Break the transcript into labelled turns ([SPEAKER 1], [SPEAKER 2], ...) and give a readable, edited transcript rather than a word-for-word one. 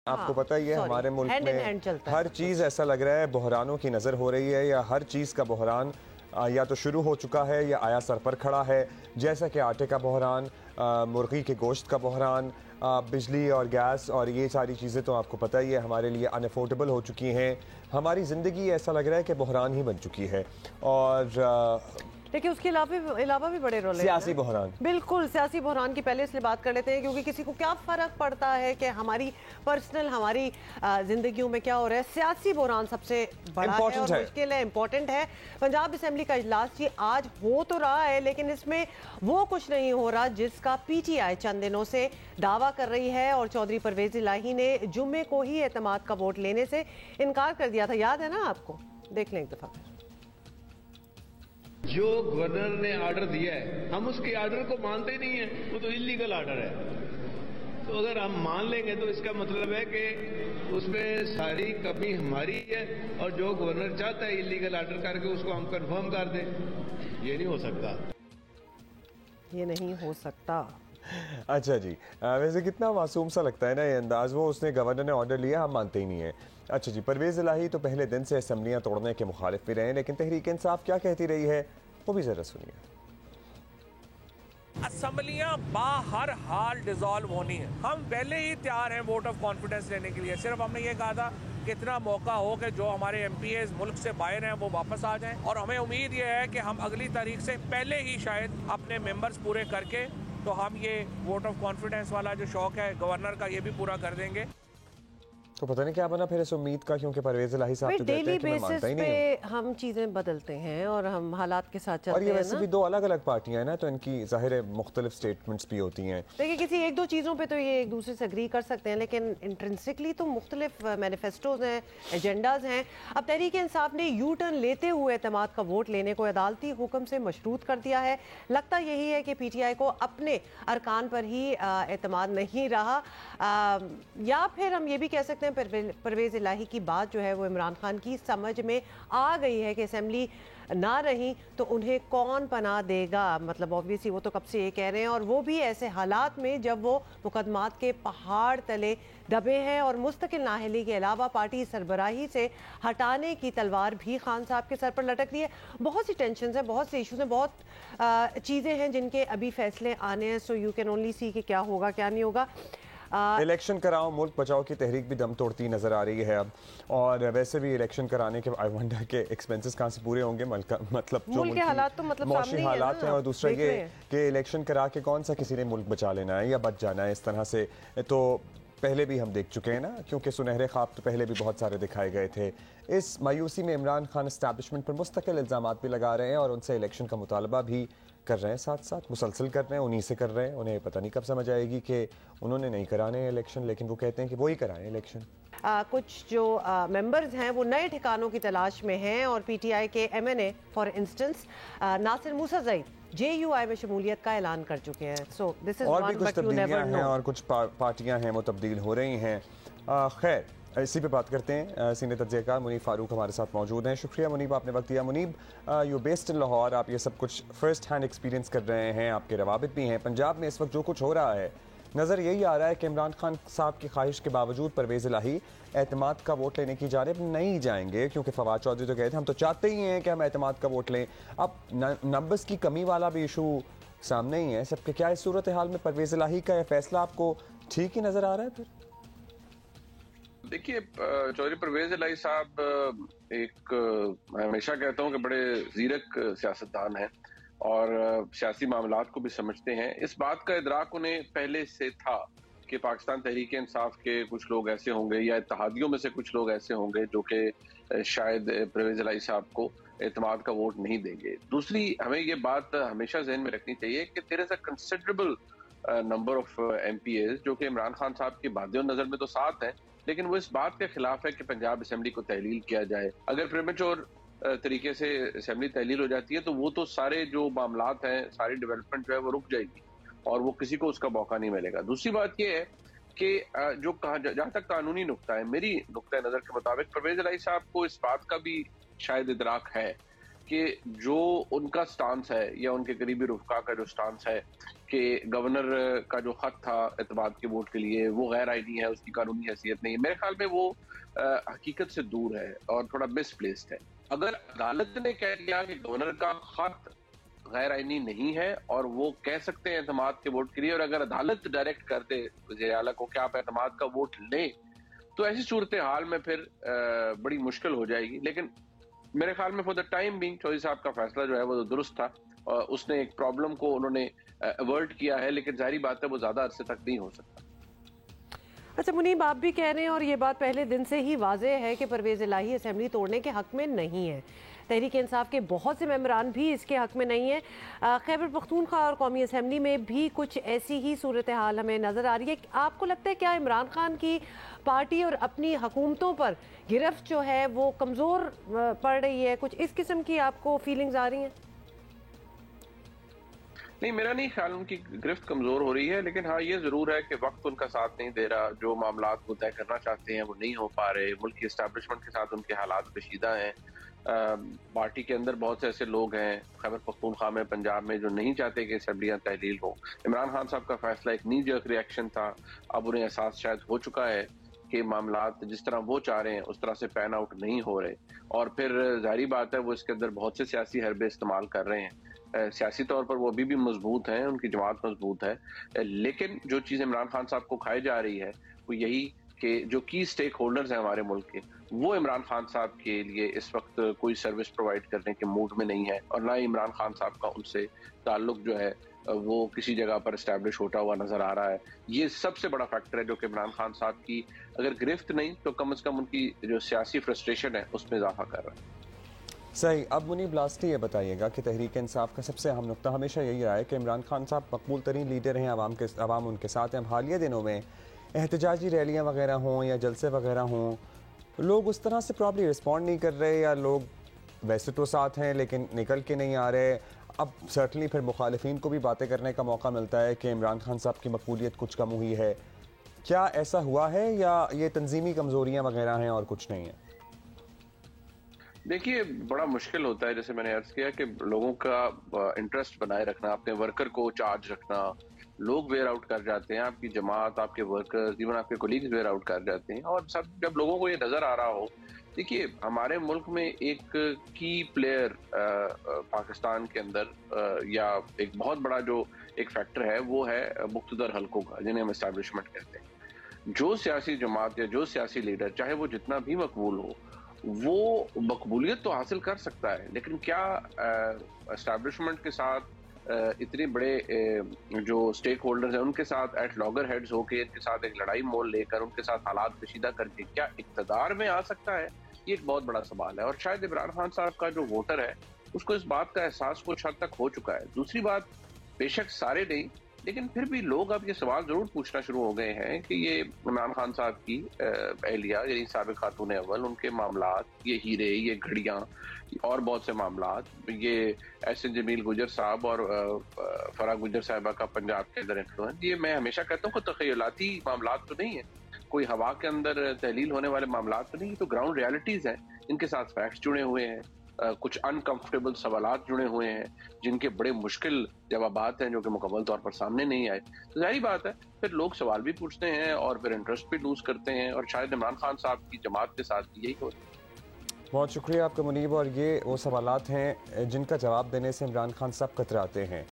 [SPEAKER 1] आपको पता ही है हमारे मुल्क में हर चीज़ ऐसा लग रहा है बहरानों की नज़र हो रही है, या हर चीज़ का बहरान या तो शुरू हो चुका है या आया सर पर खड़ा है। जैसा कि आटे का बहरान, मुर्गी के गोश्त का बहरान, बिजली और गैस, और ये सारी चीज़ें तो आपको पता ही है हमारे लिए अनअफोर्डेबल हो चुकी हैं। हमारी ज़िंदगी ऐसा लग रहा है कि बहरान ही बन चुकी है। और
[SPEAKER 2] देखिए उसके अलावा भी बड़े रोल
[SPEAKER 1] सियासी बहरान,
[SPEAKER 2] बिल्कुल सियासी बहरान की पहले इसलिए बात कर लेते हैं क्योंकि किसी को क्या फर्क पड़ता है कि हमारी पर्सनल हमारी जिंदगियों में क्या हो रहा है। सियासी बहरान सबसे बड़ा है और मुश्किल है, इंपॉर्टेंट है। पंजाब असेंबली का इजलास जी आज हो तो रहा है, लेकिन इसमें वो कुछ नहीं हो रहा जिसका पीटीआई चंद दिनों से दावा कर रही है। और चौधरी परवेज इलाही ने जुम्मे को ही एतमाद का वोट लेने से इनकार कर दिया था, याद है ना आपको? देख लें एक दफा।
[SPEAKER 3] जो गवर्नर ने ऑर्डर दिया है हम उसके ऑर्डर को मानते ही नहीं है, वो तो इलीगल ऑर्डर है। तो अगर हम मान लेंगे तो इसका मतलब है कि उसमें सारी कमी हमारी है, और जो गवर्नर चाहता है इलीगल ऑर्डर करके उसको हम कंफर्म कर दें। ये नहीं हो सकता,
[SPEAKER 2] ये नहीं हो सकता।
[SPEAKER 1] अच्छा जी, वैसे कितना मासूम सा लगता है ना ये अंदाज। वो उसने गवर्नर ने ऑर्डर लिया, हम मानते ही नहीं है। अच्छा जी, परवेज इलाही तो पहले दिन से असम्बलियां तोड़ने के मुखालिफ भी रहे, लेकिन तहरीक इंसाफ क्या कहती रही है वो भी जरा सुनिए।
[SPEAKER 4] असम्बलियां बाहर हाल डिसॉल्व होनी है, हम पहले ही तैयार हैं वोट ऑफ कॉन्फिडेंस लेने के लिए। सिर्फ हमने ये कहा था कितना मौका हो कि जो हमारे एमपीएस मुल्क से बाहर हैं वो वापस आ जाएं, और हमें उम्मीद ये है कि हम अगली तारीख से पहले ही शायद अपने मेंबर्स पूरे करके तो हम ये वोट ऑफ कॉन्फिडेंस वाला जो शौक है गवर्नर का ये भी पूरा कर देंगे।
[SPEAKER 1] तो पता नहीं क्या बना फिर इस उम्मीद का, क्योंकि परवेज इलाही साहब तो कहते हैं कि मैं मानता ही नहीं हूं।
[SPEAKER 2] हम चीजें बदलते हैं और हम हालात के साथ चलते हैं।
[SPEAKER 1] और ये वैसे भी दो अलग अलग पार्टियां हैं ना, तो इनकी जाहिर है मुख्तलिफ स्टेटमेंट्स भी होती हैं।
[SPEAKER 2] देखिए किसी एक दो चीज़ों पे तो ये एक दूसरे से एग्री कर सकते हैं, लेकिन इंट्रिंसिकली तो मुख्तलिफ मैनिफेस्टोज हैं, एजेंडाज हैं। अब तहरीक इंसाफ ने यू टर्न लेते हुए एतमाद का वोट लेने को अदालती हुक्म से मशरूत कर दिया है। लगता यही है कि पीटीआई को अपने अरकान पर ही एतमाद नहीं रहा, या फिर हम ये भी कह सकते हैं परवेज इलाही की बात जो है वो इमरान खान की समझ में आ गई है कि असेंबली ना रही तो उन्हें कौन पनाह देगा। मतलब ऑब्वियसली वो तो कब से ये कह रहे हैं, और वो भी ऐसे हालात में जब वो मुकदमात के पहाड़ तले दबे हैं और मुस्तकिल नाअहली के अलावा पार्टी सरबराही से हटाने की तलवार भी खान साहब के सर पर लटक रही है। बहुत सी टेंशन हैं, बहुत से इशूज़ हैं, बहुत चीज़ें हैं जिनके अभी फैसले आने हैं। सो यू कैन ओनली सी कि क्या होगा क्या नहीं होगा।
[SPEAKER 1] इलेक्शन कराओ मुल्क बचाओ की तहरीक भी दम तोड़ती नजर आ रही है अब। और वैसे भी इलेक्शन कराने के आई वंडर के एक्सपेंसेस कहाँ से पूरे होंगे, मतलब जो
[SPEAKER 2] मुल्क के हालात तो मतलब
[SPEAKER 1] मौसमी हालात हैं, और दूसरा ये कि इलेक्शन करा के कौन सा किसी ने मुल्क बचा लेना है या बच जाना है इस तरह से। तो पहले भी हम देख चुके हैं ना, क्योंकि सुनहरे ख्वाब तो पहले भी बहुत सारे दिखाए गए थे। इस मायूसी में इमरान खान एस्टैब्लिशमेंट पर मुस्तकिल इल्ज़ामात भी लगा रहे हैं और उनसे इलेक्शन का मुतालबा भी कर रहे हैं, साथ साथ मुसलसल कर रहे हैं, उन्हीं से कर रहे हैं। उन्हें पता नहीं कब समझ आएगी कि उन्होंने नहीं कराने इलेक्शन, लेकिन वो कहते हैं कि वो ही कराएं इलेक्शन।
[SPEAKER 2] कुछ जो मेंबर्स हैं वो नए ठिकानों की तलाश में हैं, और पीटीआई के MNA for instance Nasir Musa Zaid JUI में शमूलियत का ऐलान कर चुके हैं। सो दिस इज
[SPEAKER 1] और भी कुछ तब्दीलियां हैं और कुछ पार्टियां हैं वो तब्दील हो रही हैं। खैर इसी पे बात करते हैं। सीनियर तज्ज़ियाकार मुनीब फारूक हमारे साथ मौजूद हैं। शुक्रिया मुनीब, आपने वक्त दिया। मुनीब, यू बेस्ड इन लाहौर, आप ये सब कुछ फर्स्ट हैंड एक्सपीरियंस कर रहे हैं, आपके रवाबित भी हैं। पंजाब में इस वक्त जो कुछ हो रहा है नज़र यही आ रहा है कि इमरान खान साहब की ख्वाहिश के बावजूद परवेज इलाही एतमाद का वोट लेने की जानिब नहीं जाएंगे, क्योंकि फवाद चौधरी तो कहते हैं हम तो चाहते ही हैं कि हम एतमाद का वोट लें। अब नंबर्स की कमी वाला भी इशू सामने ही है सबके। क्या इस सूरत हाल में परवेज इलाही का यह फैसला आपको ठीक ही नज़र आ रहा है? फिर
[SPEAKER 5] देखिए, चौधरी परवेज इलाही साहब एक मैं हमेशा कहता हूं कि बड़े ज़ीरक सियासतदान हैं और सियासी मामलात को भी समझते हैं। इस बात का इदराक उन्हें पहले से था कि पाकिस्तान तहरीक इंसाफ के कुछ लोग ऐसे होंगे या इत्तेहादियों में से कुछ लोग ऐसे होंगे जो कि शायद परवेज इलाही साहब को एतमाद का वोट नहीं देंगे। दूसरी, हमें ये बात हमेशा जहन में रखनी चाहिए कि there is a considerable number of MPs जो कि इमरान खान साहब की बादे नजर में तो साथ हैं, लेकिन वो इस बात के खिलाफ है कि पंजाब असेंबली को तहलील किया जाए। अगर प्रीमेच्योर तरीके से असेंबली तहलील हो जाती है तो वो तो सारे जो मामलात हैं, सारी डेवलपमेंट जो है वो रुक जाएगी और वो किसी को उसका मौका नहीं मिलेगा। दूसरी बात ये है कि जो जहां तक कानूनी नुक्ता है, मेरी नुक्ता नजर के मुताबिक परवेज इलाही साहब को इस बात का भी शायद इदराक है कि जो उनका स्टांस है या उनके करीबी रुफका का जो स्टांस है कि गवर्नर का जो खत था एतमाद के वोट के लिए वो गैर आईनी है, उसकी कानूनी हैसियत नहीं है। मेरे ख्याल में वो हकीकत से दूर है और थोड़ा मिसप्लेस्ड है। अगर अदालत ने कह दिया कि गवर्नर का खत गैर आईनी नहीं है और वो कह सकते हैं एतमाद के वोट के लिए, और अगर अदालत डायरेक्ट कर दे वज़ीर आला को कि आप एतमाद का वोट लें, तो ऐसी सूरत हाल में फिर बड़ी मुश्किल हो जाएगी। लेकिन मेरे ख्याल में for the time being Chaudhry साहब का फैसला जो है वो दुरुस्त था। उसने एक प्रॉब्लम को उन्होंने अवॉइड किया है, लेकिन जाहिर बात है वो ज्यादा अरसे तक नहीं हो सकता।
[SPEAKER 2] अच्छा मुनीब, आप भी कह रहे हैं और ये बात पहले दिन से ही वाज़ेह है कि परवेज़ इलाही असेंबली तोड़ने के हक में नहीं है। तहरीक इंसाफ के बहुत से मेंबरान भी इसके हक में नहीं है। खैबर पख्तूनख्वा और कौमी असेंबली में भी कुछ ऐसी ही सूरत हाल हमें नज़र आ रही है। आपको लगता है क्या इमरान खान की पार्टी और अपनी हुकूमतों पर गिरफ्त जो है वो कमज़ोर पड़ रही है? कुछ इस किस्म की आपको फीलिंग्स आ रही हैं?
[SPEAKER 5] नहीं, मेरा नहीं ख्याल उनकी गिरफ्त कमजोर हो रही है, लेकिन हाँ ये जरूर है कि वक्त उनका साथ नहीं दे रहा। जो मामलात वो तय करना चाहते हैं वो नहीं हो पा रहे। मुल्क की एस्टैब्लिशमेंट के साथ उनके हालात पेचीदा हैं। पार्टी के अंदर बहुत से ऐसे लोग हैं खैबर पख्तूनख्वा में, पंजाब में, जो नहीं चाहते कि असेंबलियां तहलील हो। इमरान खान साहब का फैसला एक नी जर्क रिएक्शन था। अब उन्हें एहसास शायद हो चुका है कि मामलात जिस तरह वो चाह रहे हैं उस तरह से पैन आउट नहीं हो रहे, और फिर जाहिर बात है वो इसके अंदर बहुत से सियासी हरबे इस्तेमाल कर रहे हैं। सियासी तौर पर वो अभी भी मजबूत हैं, उनकी जमात मजबूत है, लेकिन जो चीज़ इमरान खान साहब को खाई जा रही है वो यही कि जो की स्टेक होल्डर्स हैं हमारे मुल्क के, वो इमरान खान साहब के लिए इस वक्त कोई सर्विस प्रोवाइड करने के मूड में नहीं है, और ना ही इमरान खान साहब का उनसे ताल्लुक जो है वो किसी जगह पर एस्टैब्लिश होता हुआ नजर आ रहा है। ये सबसे बड़ा फैक्टर है जो कि इमरान खान साहब की अगर गिरफ्त नहीं तो कम से कम उनकी जो सियासी फ्रस्ट्रेशन है उसमें इजाफा कर रहा है।
[SPEAKER 1] सही। अब मुनीब लास्टली ये बताइएगा कि तहरीक इंसाफ का सबसे अहम नुकता हमेशा यही रहा है कि इमरान खान साहब मकबूल तरीन लीडर हैं, अवाम उनके साथ हैं। हालिया दिनों में एहतजाजी रैलियाँ वगैरह हों या जलसे वगैरह हों, लोग उस तरह से प्रॉब्ली रिस्पॉन्ड नहीं कर रहे, या लोग वैसे तो साथ हैं लेकिन निकल के नहीं आ रहे। अब सर्टनली फिर मुखालिफिन को भी बातें करने का मौका मिलता है कि इमरान खान साहब की मकबूलियत कुछ कम हुई है। क्या ऐसा हुआ है या ये तंजीमी कमज़ोरियाँ वगैरह हैं और कुछ नहीं है?
[SPEAKER 5] देखिए, बड़ा मुश्किल होता है, जैसे मैंने अर्ज किया, कि लोगों का इंटरेस्ट बनाए रखना, अपने वर्कर को चार्ज रखना। लोग वेयर आउट कर जाते हैं, आपकी जमात, आपके वर्कर्स, इवन आपके कोलीग्स वेयर आउट कर जाते हैं, और सब जब लोगों को ये नजर आ रहा हो। देखिए, हमारे मुल्क में एक की प्लेयर पाकिस्तान के अंदर या एक बहुत बड़ा जो एक फैक्टर है वो है मुख्तदर हलकों का, जिन्हें हम एस्टैब्लिशमेंट कहते हैं। जो सियासी जमात या जो सियासी लीडर, चाहे वो जितना भी मकबूल हो, वो मकबूलियत तो हासिल कर सकता है, लेकिन क्या एस्टैब्लिशमेंट के साथ इतने बड़े जो स्टेक होल्डर्स हैं उनके साथ एट लॉगर हेड्स होकर, इनके साथ एक लड़ाई मोल लेकर, उनके साथ हालात पेचीदा करके क्या इक़्तिदार में आ सकता है? ये एक बहुत बड़ा सवाल है, और शायद इमरान खान साहब का जो वोटर है उसको इस बात का एहसास कुछ हद तक हो चुका है। दूसरी बात, बेशक सारे नहीं, लेकिन फिर भी लोग अब ये सवाल जरूर पूछना शुरू हो गए हैं कि ये इमरान खान साहब की अहलिया यानी साबिक़ खातून अव्वल, उनके मामलात, ये हीरे, ये घड़ियां और बहुत से मामलात, ये एहसन जमील गुजर साहब और फराह गुजर साहिबा का पंजाब के अंदर इन्फ्लुएंस, ये मैं हमेशा कहता हूँ कि तख़य्युलाती मामलात तो नहीं है, कोई हवा के अंदर तहलील होने वाले मामलात तो नहीं, तो ग्राउंड रियलिटीज़ हैं, इनके साथ फैक्ट्स जुड़े हुए हैं, कुछ अनकंफर्टेबल सवालात जुड़े हुए हैं, जिनके बड़े मुश्किल जवाबात हैं जो कि मुकम्मल तौर पर सामने नहीं आए। तो जाहिर बात है फिर लोग सवाल भी पूछते हैं और फिर इंटरेस्ट भी लूज करते हैं, और शायद इमरान खान साहब की जमात के साथ यही हो रहा है।
[SPEAKER 1] बहुत शुक्रिया आपका मुनीब। और ये वो सवालात हैं जिनका जवाब देने से इमरान खान साहब कतराते हैं।